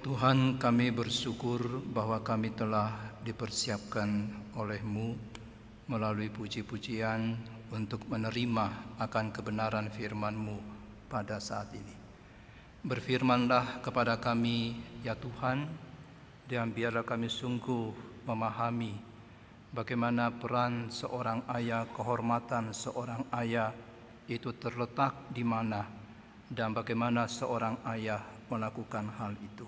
Ya Tuhan, kami bersyukur bahwa kami telah dipersiapkan oleh-Mu melalui puji-pujian untuk menerima akan kebenaran firman-Mu pada saat ini. Berfirmanlah kepada kami, ya Tuhan, dan biarlah kami sungguh memahami bagaimana peran seorang ayah, kehormatan seorang ayah itu terletak di mana, dan bagaimana seorang ayah melakukan hal itu.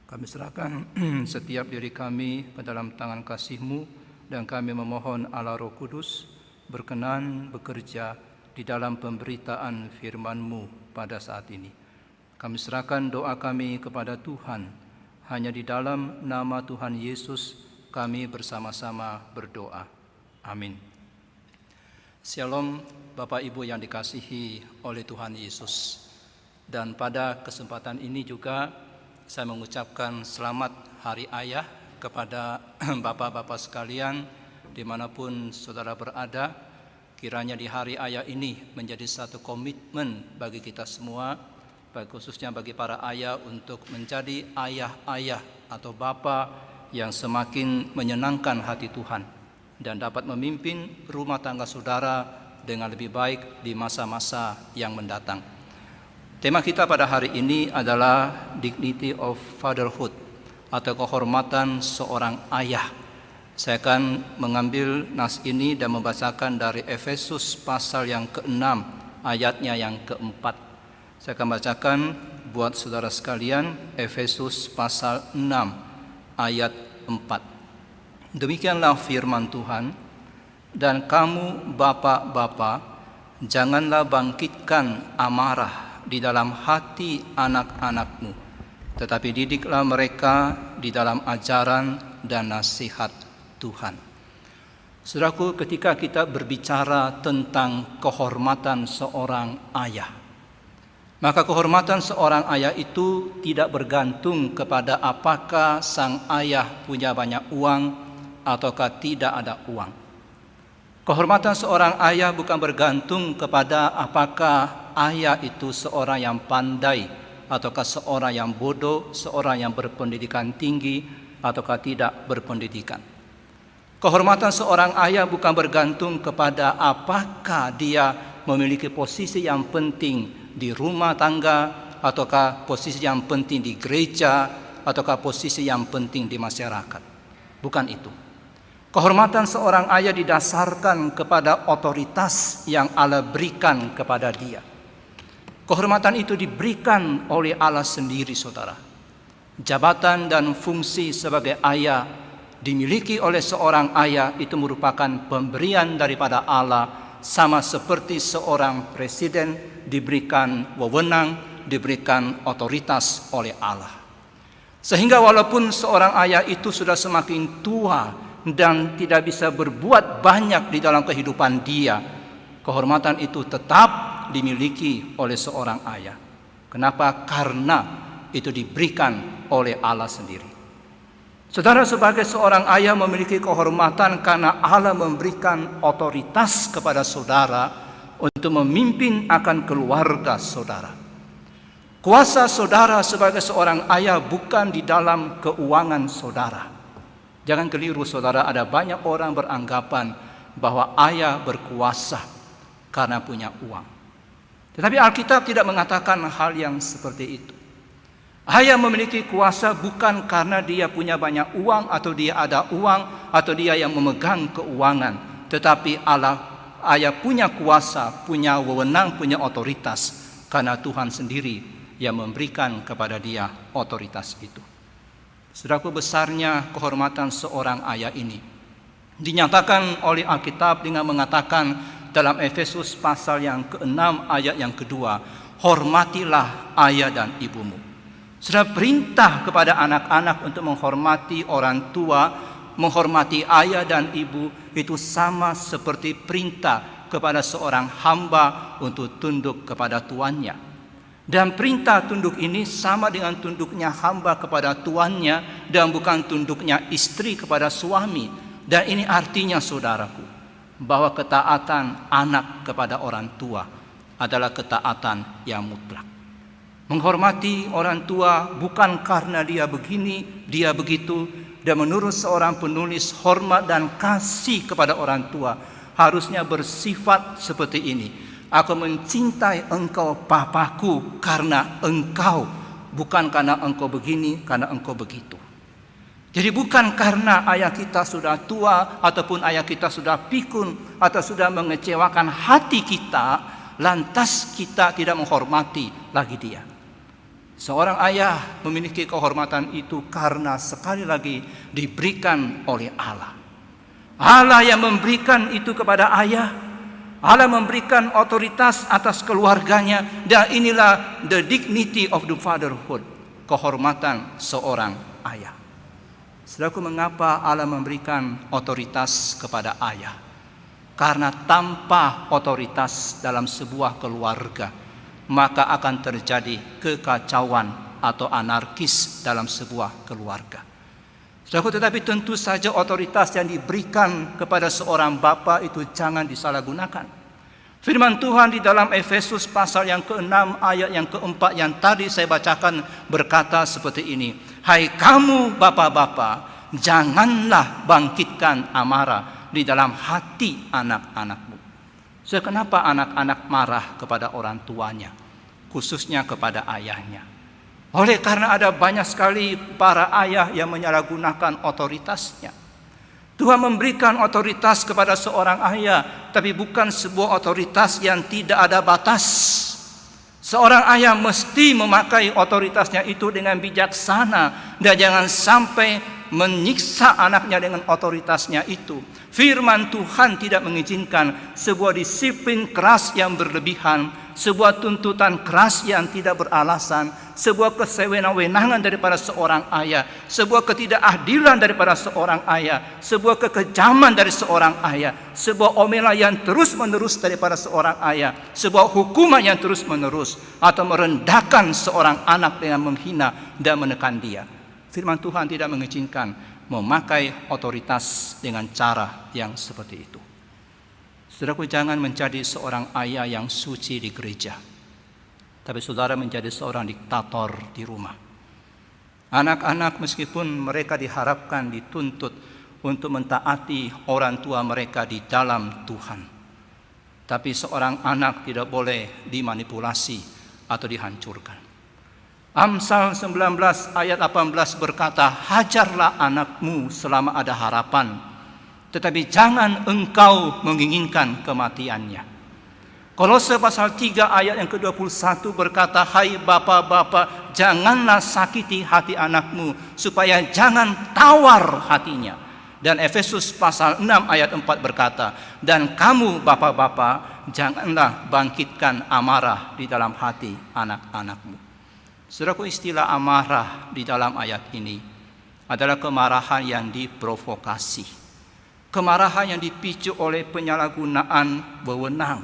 Kami serahkan setiap diri kami ke dalam tangan kasih-Mu, dan kami memohon Allah Roh Kudus berkenan bekerja di dalam pemberitaan firman-Mu pada saat ini. Kami serahkan doa kami kepada Tuhan. Hanya di dalam nama Tuhan Yesus kami bersama-sama berdoa. Amin. Shalom Bapak Ibu yang dikasihi oleh Tuhan Yesus. Dan pada kesempatan ini juga saya mengucapkan selamat Hari Ayah kepada Bapak-Bapak sekalian dimanapun saudara berada. Kiranya di Hari Ayah ini menjadi satu komitmen bagi kita semua, khususnya bagi para ayah, untuk menjadi ayah-ayah atau bapa yang semakin menyenangkan hati Tuhan dan dapat memimpin rumah tangga saudara dengan lebih baik di masa-masa yang mendatang. Tema kita pada hari ini adalah Dignity of Fatherhood atau kehormatan seorang ayah. Saya akan mengambil nas ini dan membacakan dari Efesus pasal yang ke-6 ayatnya yang ke-4. Saya akan bacakan buat saudara sekalian Efesus pasal 6 ayat 4. Demikianlah firman Tuhan, dan kamu bapak-bapak, janganlah bangkitkan amarah di dalam hati anak-anakmu, tetapi didiklah mereka di dalam ajaran dan nasihat Tuhan. Saudaraku, ketika kita berbicara tentang kehormatan seorang ayah, maka kehormatan seorang ayah itu tidak bergantung kepada apakah sang ayah punya banyak uang ataukah tidak ada uang. Kehormatan seorang ayah bukan bergantung kepada apakah ayah itu seorang yang pandai ataukah seorang yang bodoh, seorang yang berpendidikan tinggi ataukah tidak berpendidikan. Kehormatan seorang ayah bukan bergantung kepada apakah dia memiliki posisi yang penting di rumah tangga ataukah posisi yang penting di gereja ataukah posisi yang penting di masyarakat. Bukan itu. Kehormatan seorang ayah didasarkan kepada otoritas yang Allah berikan kepada dia. Kehormatan itu diberikan oleh Allah sendiri, saudara. Jabatan dan fungsi sebagai ayah dimiliki oleh seorang ayah itu merupakan pemberian daripada Allah, sama seperti seorang presiden diberikan wewenang, diberikan otoritas oleh Allah. Sehingga walaupun seorang ayah itu sudah semakin tua dan tidak bisa berbuat banyak di dalam kehidupan dia, kehormatan itu tetap dimiliki oleh seorang ayah. Kenapa? Karena itu diberikan oleh Allah sendiri. Saudara, sebagai seorang ayah memiliki kehormatan karena Allah memberikan otoritas kepada saudara untuk memimpin akan keluarga saudara. Kuasa saudara sebagai seorang ayah bukan di dalam keuangan saudara. Jangan keliru, saudara, ada banyak orang beranggapan bahwa ayah berkuasa karena punya uang. Tetapi Alkitab tidak mengatakan hal yang seperti itu. Ayah memiliki kuasa bukan karena dia punya banyak uang atau dia ada uang atau dia yang memegang keuangan. Tetapi ayah punya kuasa, punya wewenang, punya otoritas karena Tuhan sendiri yang memberikan kepada dia otoritas itu. Saudaraku, besarnya kehormatan seorang ayah ini dinyatakan oleh Alkitab dengan mengatakan dalam Efesus pasal yang ke-6 ayat yang kedua, hormatilah ayah dan ibumu. Sudah perintah kepada anak-anak untuk menghormati orang tua, menghormati ayah dan ibu, itu sama seperti perintah kepada seorang hamba untuk tunduk kepada tuannya. Dan perintah tunduk ini sama dengan tunduknya hamba kepada tuannya dan bukan tunduknya istri kepada suami. Dan ini artinya, saudaraku, bahwa ketaatan anak kepada orang tua adalah ketaatan yang mutlak. Menghormati orang tua bukan karena dia begini, dia begitu. Dan menurut seorang penulis, hormat dan kasih kepada orang tua harusnya bersifat seperti ini. Aku mencintai engkau papaku karena engkau, bukan karena engkau begini, karena engkau begitu. Jadi bukan karena ayah kita sudah tua ataupun ayah kita sudah pikun atau sudah mengecewakan hati kita, lantas kita tidak menghormati lagi dia. Seorang ayah memiliki kehormatan itu karena sekali lagi diberikan oleh Allah. Allah yang memberikan itu kepada ayah. Allah memberikan otoritas atas keluarganya. Dan inilah the dignity of the fatherhood, kehormatan seorang ayah. Saudaraku, mengapa Allah memberikan otoritas kepada ayah? Karena tanpa otoritas dalam sebuah keluarga, maka akan terjadi kekacauan atau anarkis dalam sebuah keluarga. Saudaraku, tetapi tentu saja otoritas yang diberikan kepada seorang bapa itu jangan disalahgunakan. Firman Tuhan di dalam Efesus pasal yang ke-6 ayat yang ke-4 yang tadi saya bacakan berkata seperti ini. Hai kamu bapak-bapak, janganlah bangkitkan amarah di dalam hati anak-anakmu. So, kenapa anak-anak marah kepada orang tuanya, khususnya kepada ayahnya? Oleh karena ada banyak sekali para ayah yang menyalahgunakan otoritasnya. Tuhan memberikan otoritas kepada seorang ayah, tapi bukan sebuah otoritas yang tidak ada batas. Seorang ayah mesti memakai otoritasnya itu dengan bijaksana dan jangan sampai menyiksa anaknya dengan otoritasnya itu. Firman Tuhan tidak mengizinkan sebuah disiplin keras yang berlebihan, sebuah tuntutan keras yang tidak beralasan, sebuah kesewenang-wenangan daripada seorang ayah, sebuah ketidakadilan daripada seorang ayah, sebuah kekejaman dari seorang ayah, sebuah omelan yang terus-menerus daripada seorang ayah, sebuah hukuman yang terus-menerus, atau merendahkan seorang anak dengan menghina dan menekan dia. Firman Tuhan tidak mengizinkan memakai otoritas dengan cara yang seperti itu. Saudaraku, jangan menjadi seorang ayah yang suci di gereja, tapi saudara menjadi seorang diktator di rumah. Anak-anak meskipun mereka diharapkan dituntut untuk mentaati orang tua mereka di dalam Tuhan, tapi seorang anak tidak boleh dimanipulasi atau dihancurkan. Amsal 19 ayat 18 berkata, hajarlah anakmu selama ada harapan, tetapi jangan engkau menginginkan kematiannya. Kolose pasal 3 ayat yang ke-21 berkata, hai bapa-bapa, janganlah sakiti hati anakmu, supaya jangan tawar hatinya. Dan Efesus pasal 6 ayat 4 berkata, dan kamu bapak-bapak, janganlah bangkitkan amarah di dalam hati anak-anakmu. Saudaraku, istilah amarah di dalam ayat ini adalah kemarahan yang diprovokasi, kemarahan yang dipicu oleh penyalahgunaan wewenang.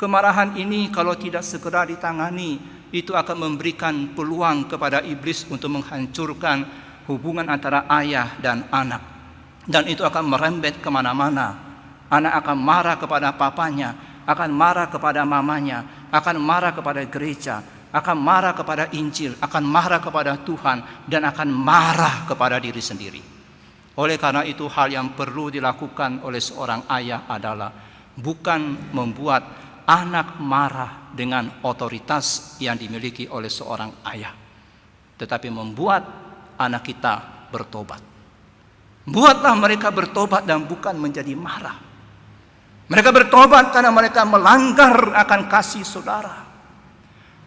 Kemarahan ini kalau tidak segera ditangani, itu akan memberikan peluang kepada iblis untuk menghancurkan hubungan antara ayah dan anak. Dan itu akan merembet kemana-mana. Anak akan marah kepada papanya, akan marah kepada mamanya, akan marah kepada gereja, akan marah kepada Injil, akan marah kepada Tuhan, dan akan marah kepada diri sendiri. Oleh karena itu, hal yang perlu dilakukan oleh seorang ayah adalah bukan membuat anak marah dengan otoritas yang dimiliki oleh seorang ayah, tetapi membuat anak kita bertobat. Buatlah mereka bertobat dan bukan menjadi marah. Mereka bertobat karena mereka melanggar akan kasih saudara.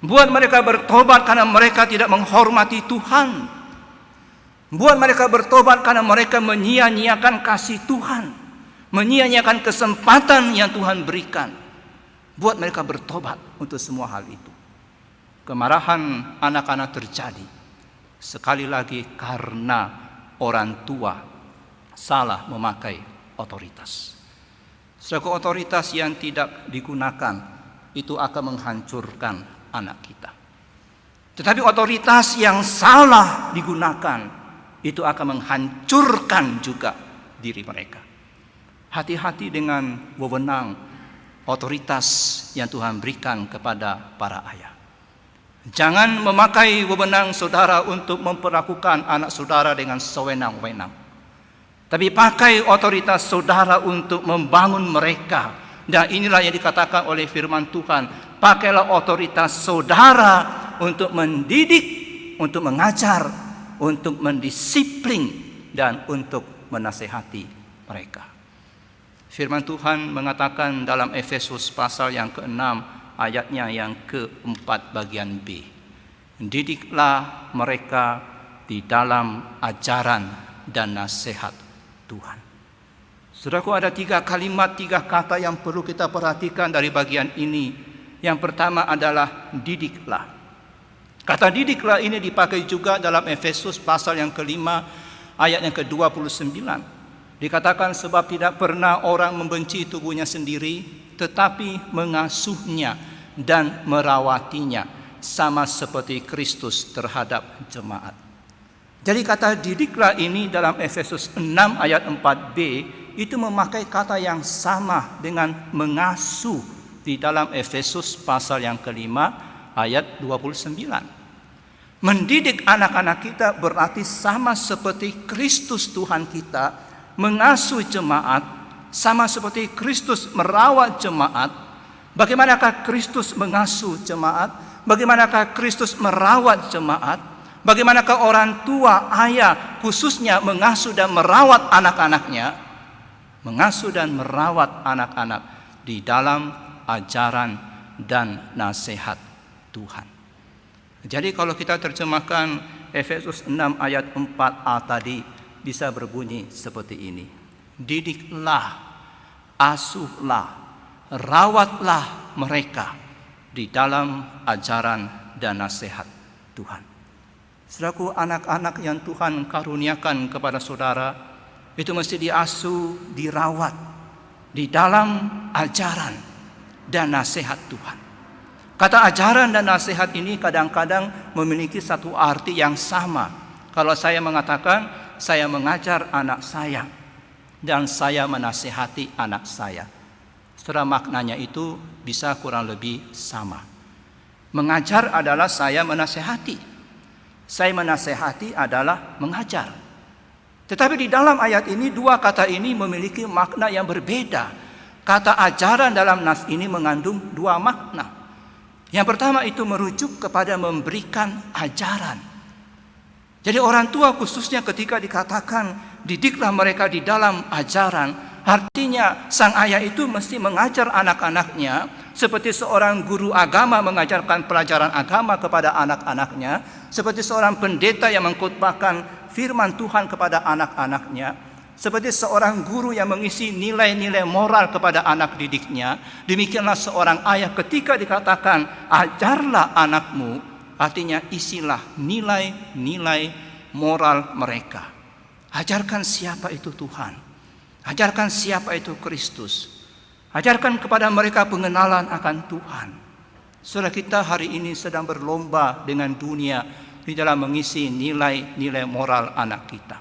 Buat mereka bertobat karena mereka tidak menghormati Tuhan. Buat mereka bertobat karena mereka menyia-nyiakan kasih Tuhan, menyia-nyiakan kesempatan yang Tuhan berikan. Buat mereka bertobat untuk semua hal itu. Kemarahan anak-anak terjadi sekali lagi karena orang tua salah memakai otoritas. Suatu otoritas yang tidak digunakan itu akan menghancurkan anak kita. Tetapi otoritas yang salah digunakan itu akan menghancurkan juga diri mereka. Hati-hati dengan wewenang otoritas yang Tuhan berikan kepada para ayah. Jangan memakai wewenang saudara untuk memperlakukan anak saudara dengan sewenang-wenang. Tapi pakai otoritas saudara untuk membangun mereka. Dan inilah yang dikatakan oleh firman Tuhan. Pakailah otoritas saudara untuk mendidik, untuk mengajar, untuk mendisiplin, dan untuk menasehati mereka. Firman Tuhan mengatakan dalam Efesus pasal yang ke-6 ayatnya yang ke-4 bagian B. Didiklah mereka di dalam ajaran dan nasihat Tuhan. Saudaraku, ada 3 kalimat, 3 kata yang perlu kita perhatikan dari bagian ini. Yang pertama adalah didiklah. Kata didiklah ini dipakai juga dalam Efesus pasal yang ke-5 ayat yang ke-29. Dikatakan sebab tidak pernah orang membenci tubuhnya sendiri, tetapi mengasuhnya dan merawatinya sama seperti Kristus terhadap jemaat. Jadi kata didiklah ini dalam Efesus 6 ayat 4b itu memakai kata yang sama dengan mengasuh di dalam Efesus pasal yang ke-5 ayat 29. Mendidik anak-anak kita berarti sama seperti Kristus Tuhan kita mengasuh jemaat, sama seperti Kristus merawat jemaat. Bagaimanakah Kristus mengasuh jemaat? Bagaimanakah Kristus merawat jemaat? Bagaimanakah orang tua, ayah khususnya mengasuh dan merawat anak-anaknya? Mengasuh dan merawat anak-anak di dalam ajaran dan nasihat Tuhan. Jadi kalau kita terjemahkan Efesus 6 ayat 4a tadi bisa berbunyi seperti ini. Didiklah, asuhlah, rawatlah mereka di dalam ajaran dan nasihat Tuhan. Saudaraku, anak-anak yang Tuhan karuniakan kepada saudara itu mesti diasuh, dirawat di dalam ajaran dan nasihat Tuhan. Kata ajaran dan nasihat ini kadang-kadang memiliki satu arti yang sama. Kalau saya mengatakan saya mengajar anak saya dan saya menasihati anak saya, setelah maknanya itu bisa kurang lebih sama. Mengajar adalah saya menasihati, saya menasihati adalah mengajar. Tetapi di dalam ayat ini 2 kata ini memiliki makna yang berbeda. Kata ajaran dalam nas ini mengandung 2 makna. Yang pertama itu merujuk kepada memberikan ajaran. Jadi orang tua khususnya ketika dikatakan didiklah mereka di dalam ajaran, artinya sang ayah itu mesti mengajar anak-anaknya seperti seorang guru agama mengajarkan pelajaran agama kepada anak-anaknya, seperti seorang pendeta yang mengkhotbahkan firman Tuhan kepada anak-anaknya, seperti seorang guru yang mengisi nilai-nilai moral kepada anak didiknya. Demikianlah seorang ayah ketika dikatakan ajarlah anakmu, artinya isilah nilai-nilai moral mereka. Ajarkan siapa itu Tuhan. Ajarkan siapa itu Kristus. Ajarkan kepada mereka pengenalan akan Tuhan. Saudara, kita hari ini sedang berlomba dengan dunia di dalam mengisi nilai-nilai moral anak kita.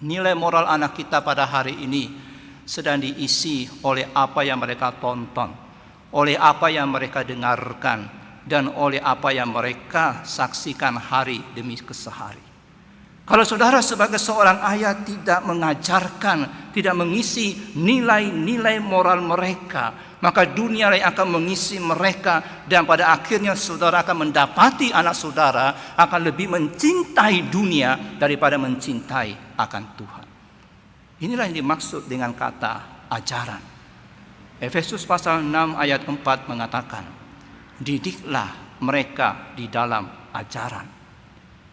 Nilai moral anak kita pada hari ini sedang diisi oleh apa yang mereka tonton, oleh apa yang mereka dengarkan, dan oleh apa yang mereka saksikan hari demi kesehari. Kalau saudara sebagai seorang ayah tidak mengajarkan, tidak mengisi nilai-nilai moral mereka, maka dunia yang akan mengisi mereka, dan pada akhirnya saudara akan mendapati anak saudara akan lebih mencintai dunia daripada mencintai akan Tuhan. Inilah yang dimaksud dengan kata ajaran. Efesus pasal 6 ayat 4 mengatakan, didiklah mereka di dalam ajaran.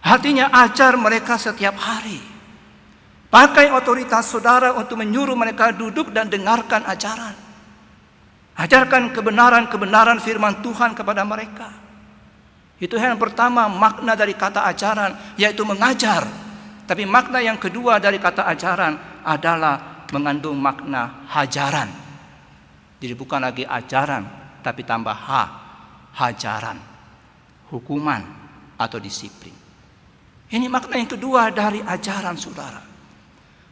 Artinya ajar mereka setiap hari. Pakai otoritas saudara untuk menyuruh mereka duduk dan dengarkan ajaran. Ajarkan kebenaran-kebenaran firman Tuhan kepada mereka. Itu yang pertama, makna dari kata ajaran, yaitu mengajar. Tapi makna yang kedua dari kata ajaran adalah mengandung makna hajaran. Jadi bukan lagi ajaran, tapi tambah hajaran, hukuman atau disiplin. Ini makna yang kedua dari ajaran saudara.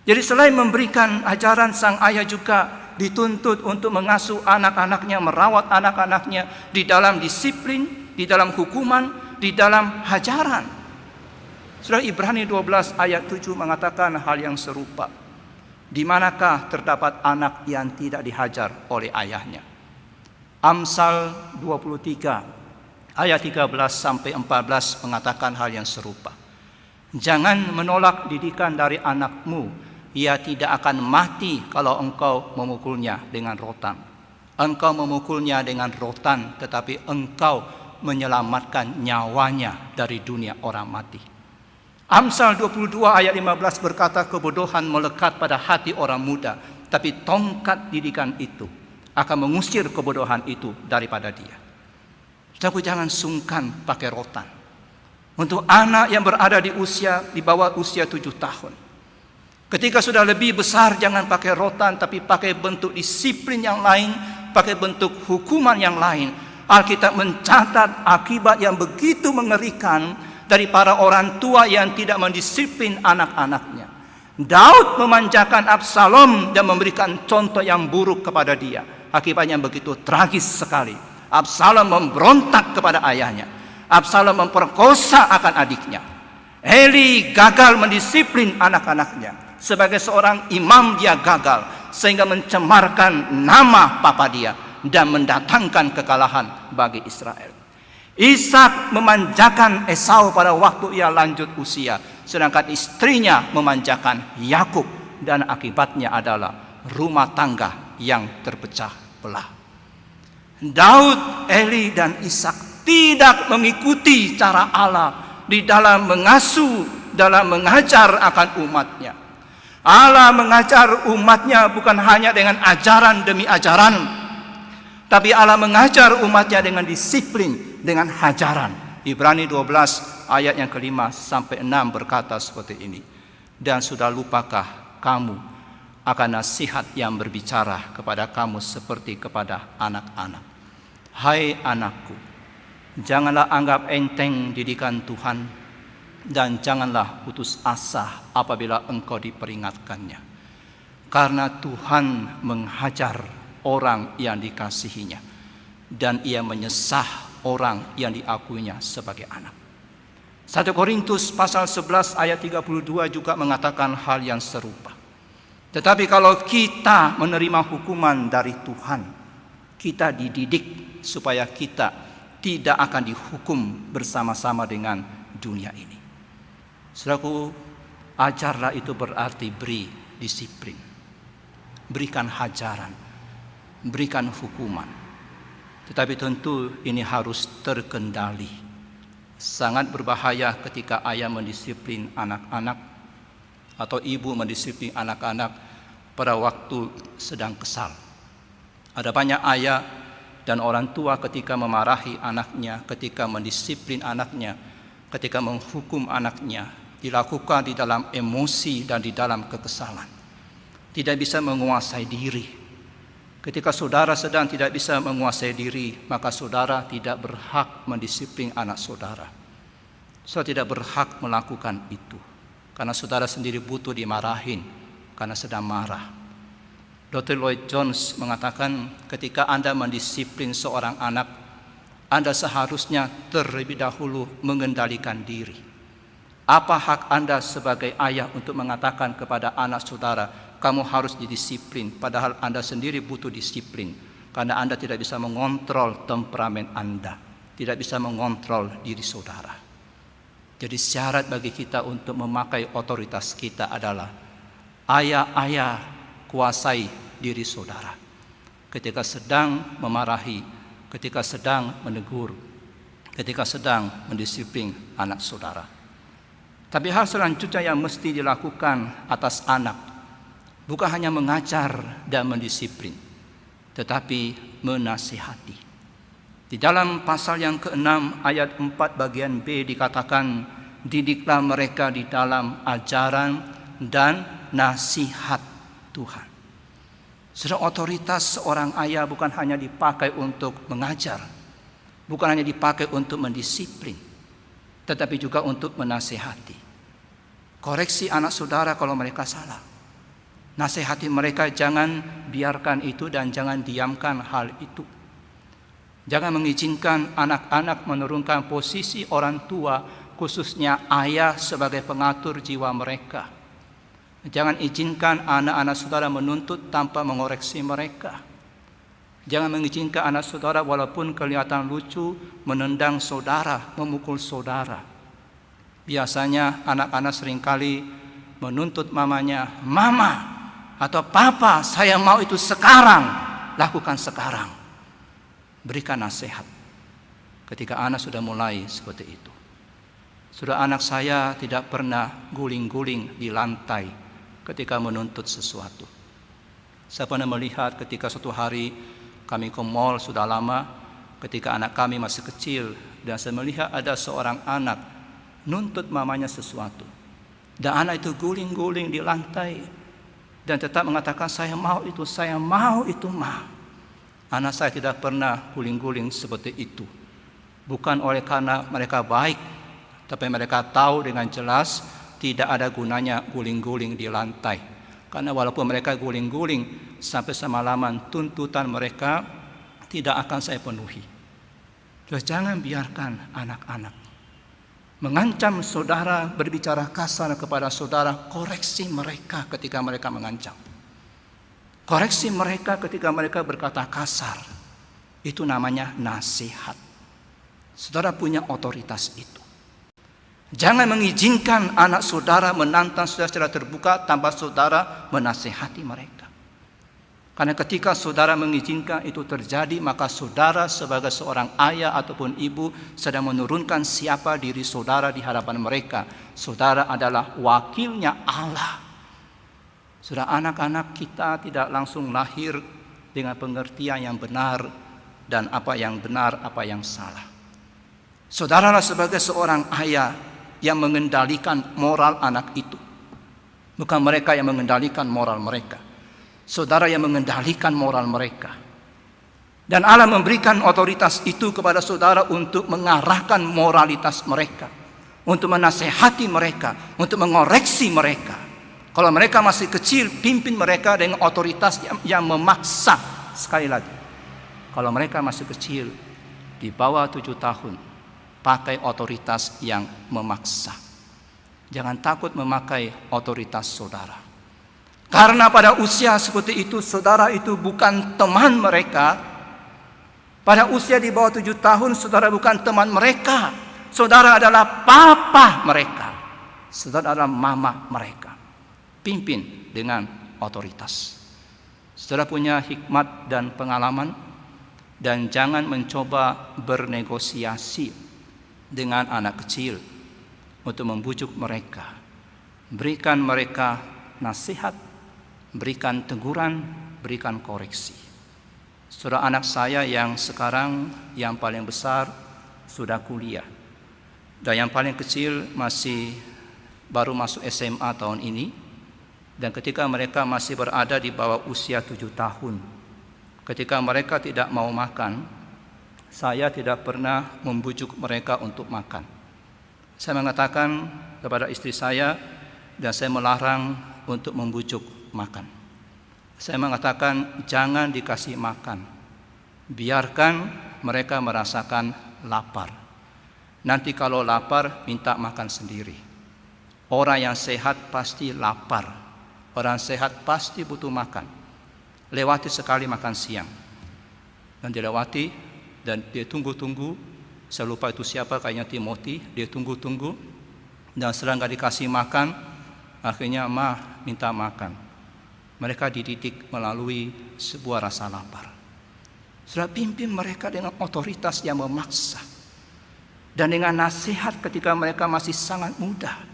Jadi selain memberikan ajaran, sang ayah juga dituntut untuk mengasuh anak-anaknya, merawat anak-anaknya di dalam disiplin, di dalam hukuman, di dalam hajaran. Surah Ibrani 12 ayat 7 mengatakan hal yang serupa. Di manakah terdapat anak yang tidak dihajar oleh ayahnya? Amsal 23 ayat 13 sampai 14 mengatakan hal yang serupa. Jangan menolak didikan dari anakmu, ia tidak akan mati kalau engkau memukulnya dengan rotan. Engkau memukulnya dengan rotan, tetapi engkau menyelamatkan nyawanya dari dunia orang mati. Amsal 22 ayat 15 berkata, kebodohan melekat pada hati orang muda, tapi tongkat didikan itu akan mengusir kebodohan itu daripada dia. Saudaraku, jangan sungkan pakai rotan. Untuk anak yang berada di bawah usia 7 tahun. Ketika sudah lebih besar, jangan pakai rotan, tapi pakai bentuk disiplin yang lain, pakai bentuk hukuman yang lain. Alkitab mencatat akibat yang begitu mengerikan dari para orang tua yang tidak mendisiplin anak-anaknya. Daud memanjakan Absalom dan memberikan contoh yang buruk kepada dia. Akibatnya begitu tragis sekali. Absalom memberontak kepada ayahnya. Absalom memperkosa akan adiknya. Eli gagal mendisiplin anak-anaknya. Sebagai seorang imam dia gagal, sehingga mencemarkan nama papa dia dan mendatangkan kekalahan bagi Israel. Ishak memanjakan Esau pada waktu ia lanjut usia, sedangkan istrinya memanjakan Yakub, dan akibatnya adalah rumah tangga yang terpecah belah. Daud, Eli, dan Ishak tidak mengikuti cara Allah di dalam mengasuh, dalam mengajar akan umatnya. Allah mengajar umatnya bukan hanya dengan ajaran demi ajaran, tapi Allah mengajar umatnya dengan disiplin, dengan hajaran. Ibrani 12 ayat yang ke-5 sampai 6 berkata seperti ini. Dan sudah lupakah kamu akan nasihat yang berbicara kepada kamu seperti kepada anak-anak? Hai anakku, janganlah anggap enteng didikan Tuhan, dan janganlah putus asa apabila engkau diperingatkannya. Karena Tuhan menghajar orang yang dikasihinya, dan ia menyesah orang yang diakuinya sebagai anak. 1 Korintus pasal 11 ayat 32 juga mengatakan hal yang serupa. Tetapi kalau kita menerima hukuman dari Tuhan, kita dididik supaya kita tidak akan dihukum bersama-sama dengan dunia ini. Saudaraku, ajarlah itu berarti beri disiplin, berikan hajaran, berikan hukuman. Tetapi tentu ini harus terkendali. Sangat berbahaya ketika ayah mendisiplin anak-anak atau ibu mendisiplin anak-anak pada waktu sedang kesal. Ada banyak ayah dan orang tua ketika memarahi anaknya, ketika mendisiplin anaknya, ketika menghukum anaknya, dilakukan di dalam emosi dan di dalam kekesalan. Tidak bisa menguasai diri. Ketika saudara sedang tidak bisa menguasai diri, maka saudara tidak berhak mendisiplin anak saudara. Saudara tidak berhak melakukan itu, karena saudara sendiri butuh dimarahin karena sedang marah. Dr. Lloyd Jones mengatakan, ketika Anda mendisiplin seorang anak, Anda seharusnya terlebih dahulu mengendalikan diri. Apa hak Anda sebagai ayah untuk mengatakan kepada anak saudara, kamu harus didisiplin, padahal Anda sendiri butuh disiplin, karena Anda tidak bisa mengontrol temperamen Anda, tidak bisa mengontrol diri saudara. Jadi syarat bagi kita untuk memakai otoritas kita adalah ayah-ayah kuasai diri saudara. Ketika sedang memarahi, ketika sedang menegur, ketika sedang mendisiplin anak saudara. Tapi hal selanjutnya yang mesti dilakukan atas anak, bukan hanya mengajar dan mendisiplin, tetapi menasihati. Di dalam pasal yang ke-6 ayat 4 bagian B dikatakan, didiklah mereka di dalam ajaran dan nasihat Tuhan. Saudara, otoritas seorang ayah bukan hanya dipakai untuk mengajar, bukan hanya dipakai untuk mendisiplin, tetapi juga untuk menasihati. Koreksi anak saudara kalau mereka salah. Nasihati mereka, jangan biarkan itu dan jangan diamkan hal itu. Jangan mengizinkan anak-anak menurunkan posisi orang tua, khususnya ayah sebagai pengatur jiwa mereka. Jangan izinkan anak-anak saudara menuntut tanpa mengoreksi mereka. Jangan mengizinkan anak saudara walaupun kelihatan lucu menendang saudara, memukul saudara. Biasanya anak-anak seringkali menuntut mamanya, "Mama atau Papa, saya mau itu sekarang, lakukan sekarang." Berikan nasihat ketika anak sudah mulai seperti itu. Sudah, anak saya tidak pernah guling-guling di lantai ketika menuntut sesuatu. Saya pernah melihat ketika suatu hari kami ke mall sudah lama, ketika anak kami masih kecil, dan saya melihat ada seorang anak nuntut mamanya sesuatu. Dan anak itu guling-guling di lantai dan tetap mengatakan, saya mau itu, Ma. Anak saya tidak pernah guling-guling seperti itu. Bukan oleh karena mereka baik, tapi mereka tahu dengan jelas tidak ada gunanya guling-guling di lantai. Karena walaupun mereka guling-guling sampai semalaman, tuntutan mereka tidak akan saya penuhi. Terus jangan biarkan anak-anak mengancam saudara, berbicara kasar kepada saudara. Koreksi mereka ketika mereka mengancam. Koreksi mereka ketika mereka berkata kasar. Itu namanya nasihat. Saudara punya otoritas itu. Jangan mengizinkan anak saudara menantang saudara secara terbuka tanpa saudara menasihati mereka. Karena ketika saudara mengizinkan itu terjadi, maka saudara sebagai seorang ayah ataupun ibu sedang menurunkan siapa diri saudara di hadapan mereka. Saudara adalah wakilnya Allah. Sudah, anak-anak kita tidak langsung lahir dengan pengertian yang benar dan apa yang benar, apa yang salah. Saudaralah sebagai seorang ayah yang mengendalikan moral anak itu. Bukan mereka yang mengendalikan moral mereka. Saudara yang mengendalikan moral mereka. Dan Allah memberikan otoritas itu kepada saudara untuk mengarahkan moralitas mereka, untuk menasehati mereka, untuk mengoreksi mereka. Kalau mereka masih kecil, pimpin mereka dengan otoritas yang memaksa. Sekali lagi, kalau mereka masih kecil, di bawah 7 tahun, pakai otoritas yang memaksa. Jangan takut memakai otoritas saudara. Karena pada usia seperti itu, saudara itu bukan teman mereka. Pada usia di bawah 7 tahun, saudara bukan teman mereka. Saudara adalah papa mereka. Saudara adalah mama mereka. Pimpin dengan otoritas. Saudara punya hikmat dan pengalaman, dan jangan mencoba bernegosiasi dengan anak kecil untuk membujuk mereka. Berikan mereka nasihat, berikan teguran, berikan koreksi. Saudara, anak saya yang sekarang yang paling besar sudah kuliah, dan yang paling kecil masih baru masuk SMA tahun ini. Dan ketika mereka masih berada di bawah usia 7 tahun, ketika mereka tidak mau makan, saya tidak pernah membujuk mereka untuk makan. Saya mengatakan kepada istri saya, dan saya melarang untuk membujuk makan. Saya mengatakan, jangan dikasih makan. Biarkan mereka merasakan lapar. Nanti kalau lapar, minta makan sendiri. Orang yang sehat pasti lapar. Orang sehat pasti butuh makan. Lewati sekali makan siang. Dan dilewati, dan dia tunggu-tunggu. Saya lupa itu siapa, kayaknya Timothy. Dia tunggu-tunggu. Dan setelah gak dikasih makan, akhirnya minta makan. Mereka dididik melalui sebuah rasa lapar. Sudah, pimpin mereka dengan otoritas yang memaksa. Dan dengan nasihat ketika mereka masih sangat muda.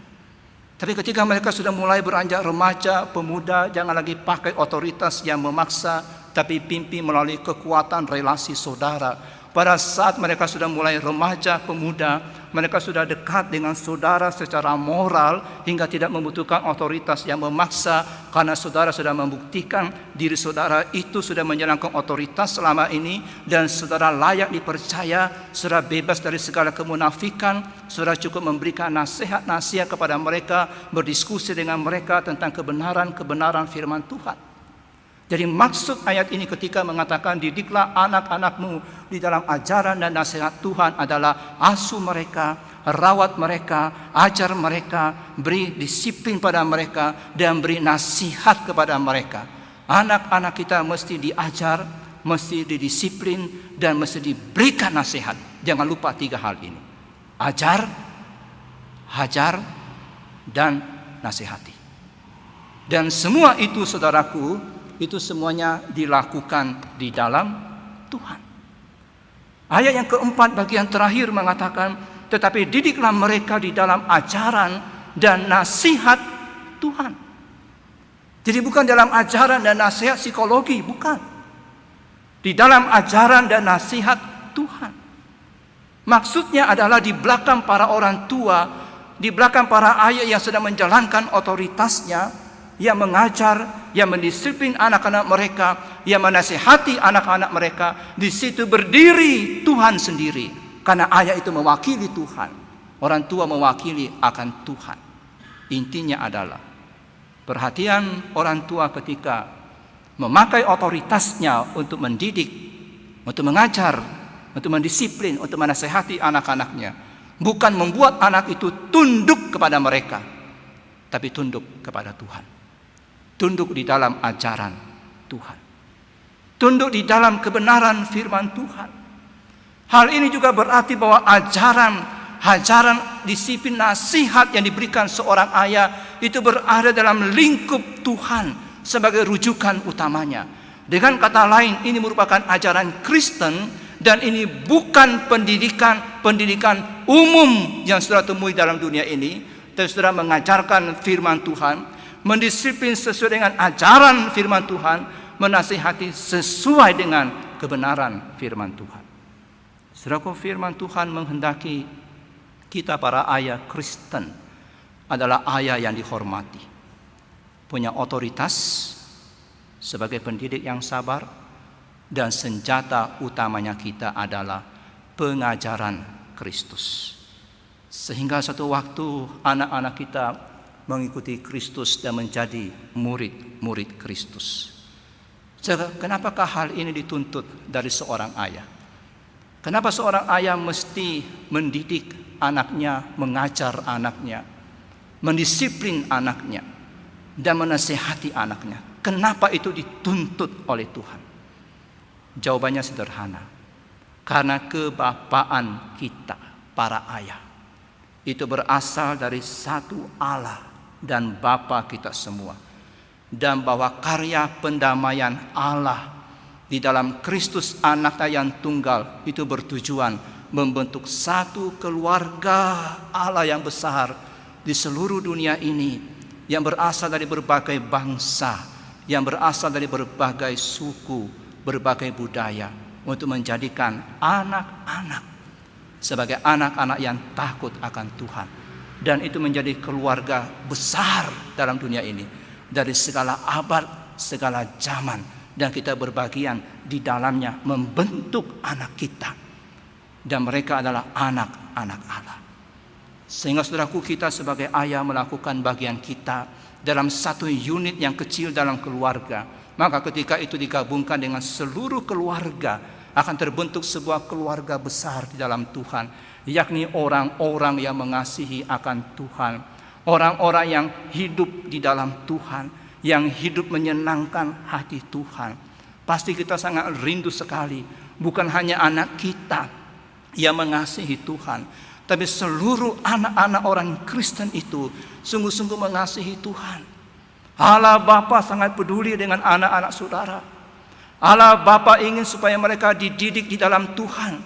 Tapi ketika mereka sudah mulai beranjak remaja, pemuda, jangan lagi pakai otoritas yang memaksa, tapi pimpin melalui kekuatan relasi saudara. Pada saat mereka sudah mulai remaja, pemuda, mereka sudah dekat dengan saudara secara moral hingga tidak membutuhkan otoritas yang memaksa, karena saudara sudah membuktikan diri saudara itu sudah menjalankan otoritas selama ini, dan saudara layak dipercaya, saudara bebas dari segala kemunafikan, saudara cukup memberikan nasihat-nasihat kepada mereka, berdiskusi dengan mereka tentang kebenaran firman Tuhan. Jadi maksud ayat ini ketika mengatakan didiklah anak-anakmu di dalam ajaran dan nasihat Tuhan adalah asuh mereka, rawat mereka, ajar mereka, beri disiplin pada mereka, dan beri nasihat kepada mereka. Anak-anak kita mesti diajar, mesti didisiplin, dan mesti diberikan nasihat. Jangan lupa 3 hal ini: ajar, hajar, dan nasihati. Dan semua itu, saudaraku, itu semuanya dilakukan di dalam Tuhan. Ayat yang keempat bagian terakhir mengatakan, tetapi didiklah mereka di dalam ajaran dan nasihat Tuhan. Jadi bukan dalam ajaran dan nasihat psikologi, bukan. Di dalam ajaran dan nasihat Tuhan. Maksudnya adalah di belakang para orang tua, di belakang para ayah yang sedang menjalankan otoritasnya, yang mengajar, yang mendisiplin anak-anak mereka, yang menasihati anak-anak mereka, di situ berdiri Tuhan sendiri. Karena ayah itu mewakili Tuhan, orang tua mewakili akan Tuhan. Intinya adalah perhatian orang tua ketika memakai otoritasnya untuk mendidik, untuk mengajar, untuk mendisiplin, untuk menasihati anak-anaknya, bukan membuat anak itu tunduk kepada mereka, tapi tunduk kepada Tuhan. Tunduk di dalam ajaran Tuhan. Tunduk di dalam kebenaran firman Tuhan. Hal ini juga berarti bahwa ajaran, disiplin, nasihat yang diberikan seorang ayah itu berada dalam lingkup Tuhan sebagai rujukan utamanya. Dengan kata lain, ini merupakan ajaran Kristen dan ini bukan pendidikan umum yang saudara temui dalam dunia ini, tapi saudara mengajarkan firman Tuhan, mendisiplin sesuai dengan ajaran firman Tuhan, menasihati sesuai dengan kebenaran firman Tuhan. Saudara, firman Tuhan menghendaki kita para ayah Kristen adalah ayah yang dihormati, punya otoritas sebagai pendidik yang sabar, dan senjata utamanya kita adalah pengajaran Kristus. Sehingga suatu waktu anak-anak kita mengikuti Kristus dan menjadi murid-murid Kristus. Kenapakah hal ini dituntut dari seorang ayah? Kenapa seorang ayah mesti mendidik anaknya, mengajar anaknya, mendisiplin anaknya, dan menasihati anaknya? Kenapa itu dituntut oleh Tuhan? Jawabannya sederhana. Karena kebapaan kita, para ayah, itu berasal dari satu Allah dan Bapa kita semua, dan bahwa karya pendamaian Allah di dalam Kristus anaknya yang tunggal itu bertujuan membentuk satu keluarga Allah yang besar di seluruh dunia ini, yang berasal dari berbagai bangsa, yang berasal dari berbagai suku, berbagai budaya, untuk menjadikan anak-anak sebagai anak-anak yang takut akan Tuhan. Dan itu menjadi keluarga besar dalam dunia ini, dari segala abad, segala zaman, dan kita berbagian di dalamnya membentuk anak kita, dan mereka adalah anak-anak Allah. Sehingga saudaraku, kita sebagai ayah melakukan bagian kita dalam satu unit yang kecil dalam keluarga. Maka ketika itu digabungkan dengan seluruh keluarga, akan terbentuk sebuah keluarga besar di dalam Tuhan, yakni orang-orang yang mengasihi akan Tuhan, orang-orang yang hidup di dalam Tuhan, yang hidup menyenangkan hati Tuhan. Pasti kita sangat rindu sekali, bukan hanya anak kita yang mengasihi Tuhan, tapi seluruh anak-anak orang Kristen itu sungguh-sungguh mengasihi Tuhan. Allah Bapa sangat peduli dengan anak-anak saudara. Allah Bapa ingin supaya mereka dididik di dalam Tuhan.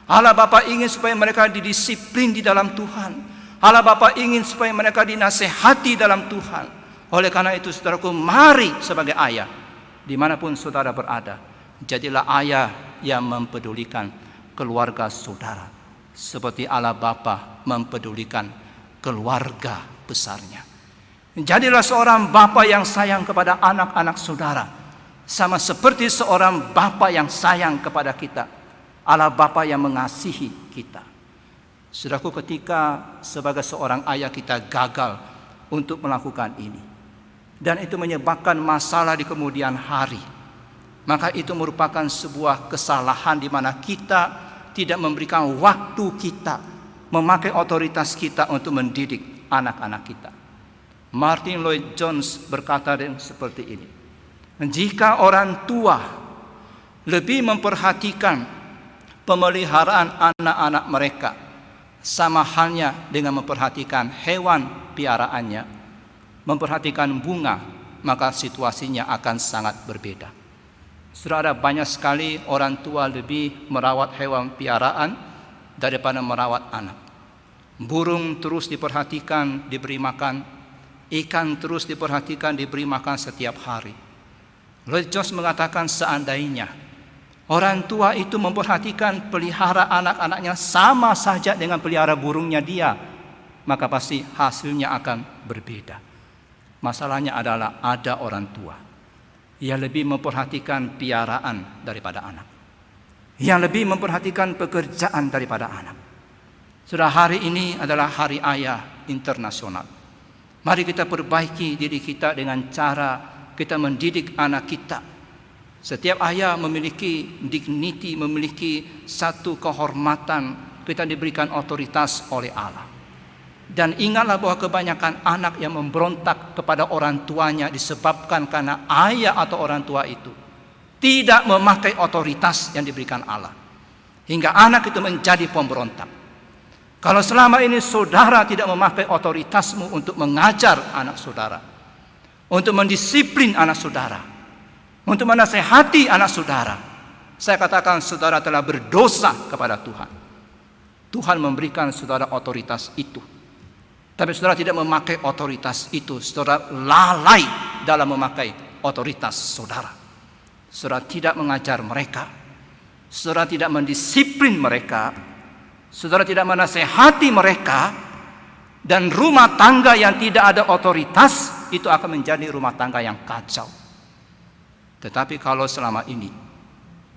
Allah Bapa ingin supaya mereka didisiplin di dalam Tuhan. Allah Bapa ingin supaya mereka dinasehati dalam Tuhan. Oleh karena itu, saudaraku, mari sebagai ayah, dimanapun saudara berada, jadilah ayah yang mempedulikan keluarga saudara, seperti Allah Bapa mempedulikan keluarga besarnya. Jadilah seorang bapa yang sayang kepada anak-anak saudara, sama seperti seorang bapa yang sayang kepada kita. Allah Bapa yang mengasihi kita. Saudaraku, ketika sebagai seorang ayah kita gagal untuk melakukan ini, dan itu menyebabkan masalah di kemudian hari, maka itu merupakan sebuah kesalahan di mana kita tidak memberikan waktu kita, memakai otoritas kita untuk mendidik anak-anak kita. Martin Lloyd Jones berkata seperti ini, jika orang tua lebih memperhatikan pemeliharaan anak-anak mereka sama halnya dengan memperhatikan hewan piaraannya, memperhatikan bunga, maka situasinya akan sangat berbeda. Sudah ada banyak sekali orang tua lebih merawat hewan piaraan daripada merawat anak. Burung terus diperhatikan, diberi makan, ikan terus diperhatikan, diberi makan setiap hari. Lloyd Jones mengatakan seandainya orang tua itu memperhatikan pelihara anak-anaknya sama saja dengan pelihara burungnya dia, maka pasti hasilnya akan berbeda. Masalahnya adalah ada orang tua yang lebih memperhatikan piaraan daripada anak, yang lebih memperhatikan pekerjaan daripada anak. Sudah hari ini adalah Hari Ayah Internasional. Mari kita perbaiki diri kita dengan cara kita mendidik anak kita. Setiap ayah memiliki dignity, memiliki satu kehormatan. Kita diberikan otoritas oleh Allah. Dan ingatlah bahwa kebanyakan anak yang memberontak kepada orang tuanya disebabkan karena ayah atau orang tua itu tidak memakai otoritas yang diberikan Allah, hingga anak itu menjadi pemberontak. Kalau selama ini saudara tidak memakai otoritasmu untuk mengajar anak saudara, untuk mendisiplin anak saudara, untuk menasehati anak saudara, saya katakan saudara telah berdosa kepada Tuhan. Tuhan memberikan saudara otoritas itu, tapi saudara tidak memakai otoritas itu. Saudara lalai dalam memakai otoritas saudara. Saudara tidak mengajar mereka, saudara tidak mendisiplin mereka, saudara tidak menasehati mereka, dan rumah tangga yang tidak ada otoritas itu akan menjadi rumah tangga yang kacau. Tetapi kalau selama ini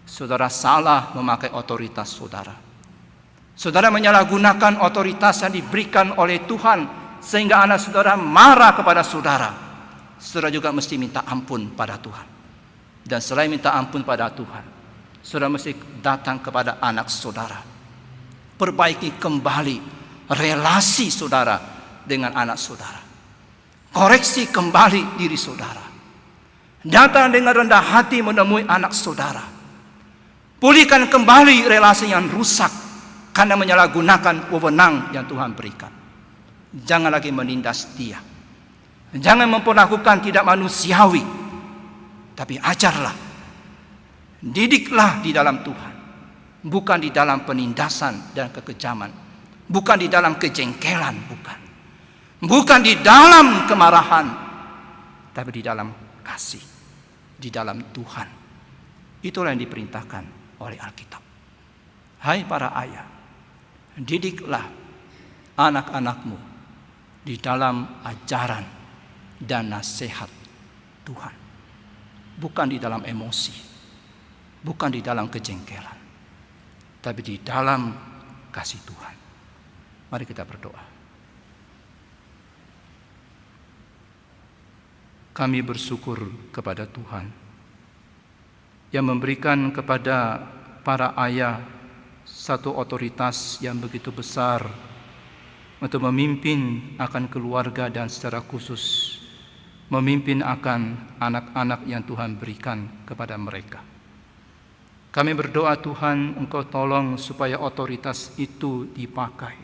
saudara salah memakai otoritas saudara, saudara menyalahgunakan otoritas yang diberikan oleh Tuhan sehingga anak saudara marah kepada saudara, saudara juga mesti minta ampun pada Tuhan. Dan selain minta ampun pada Tuhan, saudara mesti datang kepada anak saudara, perbaiki kembali relasi saudara dengan anak saudara, koreksi kembali diri saudara, datang dengan rendah hati menemui anak saudara, pulihkan kembali relasi yang rusak karena menyalahgunakan wewenang yang Tuhan berikan. Jangan lagi menindas dia, jangan memperlakukan tidak manusiawi, tapi ajarlah, didiklah di dalam Tuhan, bukan di dalam penindasan dan kekejaman, bukan di dalam kejengkelan, bukan di dalam kemarahan, tapi di dalam kasih, di dalam Tuhan. Itulah yang diperintahkan oleh Alkitab. Hai para ayah, didiklah anak-anakmu di dalam ajaran dan nasihat Tuhan, bukan di dalam emosi, bukan di dalam kejengkelan, tapi di dalam kasih Tuhan. Mari kita berdoa. Kami bersyukur kepada Tuhan yang memberikan kepada para ayah satu otoritas yang begitu besar untuk memimpin akan keluarga dan secara khusus memimpin akan anak-anak yang Tuhan berikan kepada mereka. Kami berdoa Tuhan, Engkau tolong supaya otoritas itu dipakai.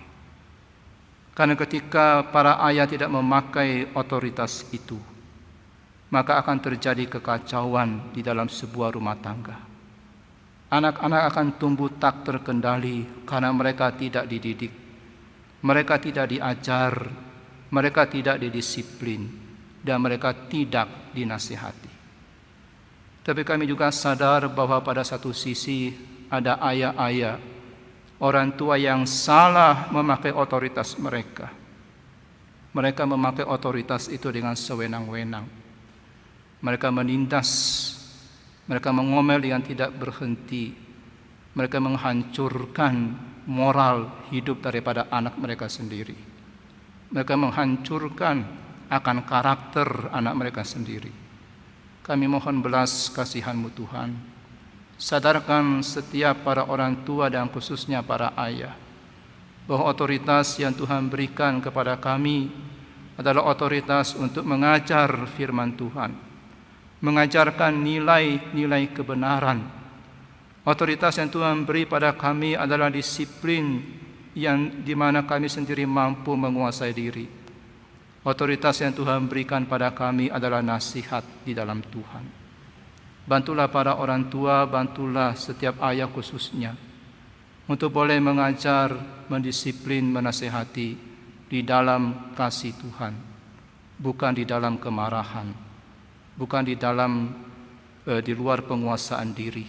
Karena ketika para ayah tidak memakai otoritas itu, maka akan terjadi kekacauan di dalam sebuah rumah tangga. Anak-anak akan tumbuh tak terkendali karena mereka tidak dididik, mereka tidak diajar, mereka tidak didisiplin, dan mereka tidak dinasihati. Tapi kami juga sadar bahwa pada satu sisi ada ayah-ayah, orang tua yang salah memakai otoritas mereka. Mereka memakai otoritas itu dengan sewenang-wenang. Mereka menindas, mereka mengomel dengan tidak berhenti, mereka menghancurkan moral hidup daripada anak mereka sendiri. Mereka menghancurkan akan karakter anak mereka sendiri. Kami mohon belas kasihan-Mu Tuhan. Sadarkan setiap para orang tua dan khususnya para ayah bahwa otoritas yang Tuhan berikan kepada kami adalah otoritas untuk mengajar firman Tuhan, mengajarkan nilai-nilai kebenaran. Otoritas yang Tuhan beri pada kami adalah disiplin yang di mana kami sendiri mampu menguasai diri. Otoritas yang Tuhan berikan pada kami adalah nasihat di dalam Tuhan. Bantulah para orang tua, bantulah setiap ayah khususnya untuk boleh mengajar, mendisiplin, menasihati di dalam kasih Tuhan, bukan di dalam kemarahan, bukan di luar penguasaan diri,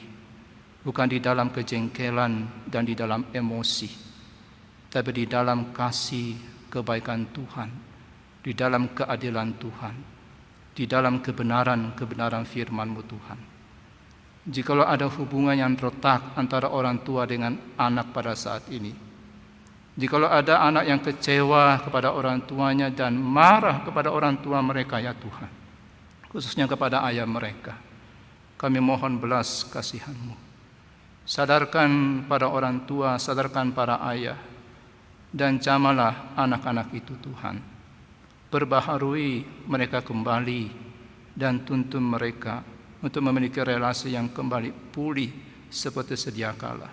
bukan di dalam kejengkelan dan di dalam emosi, tapi di dalam kasih kebaikan Tuhan, di dalam keadilan Tuhan, di dalam kebenaran firman-Mu Tuhan. Jikalau ada hubungan yang retak antara orang tua dengan anak pada saat ini, jikalau ada anak yang kecewa kepada orang tuanya dan marah kepada orang tua mereka, ya Tuhan, khususnya kepada ayah mereka, kami mohon belas kasihan-Mu. Sadarkan para orang tua, sadarkan para ayah, dan jamalah anak-anak itu Tuhan. Perbaharui mereka kembali dan tuntun mereka untuk memiliki relasi yang kembali pulih seperti sedia kala.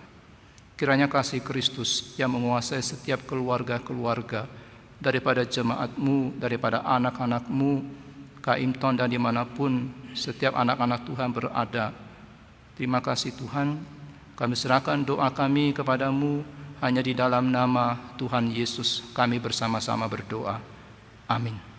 Kiranya kasih Kristus yang menguasai setiap keluarga-keluarga, daripada jemaat-Mu, daripada anak-anak-Mu, Kaimton dan dimanapun setiap anak-anak Tuhan berada. Terima kasih Tuhan, kami serahkan doa kami kepada-Mu, hanya di dalam nama Tuhan Yesus kami bersama-sama berdoa. Amin.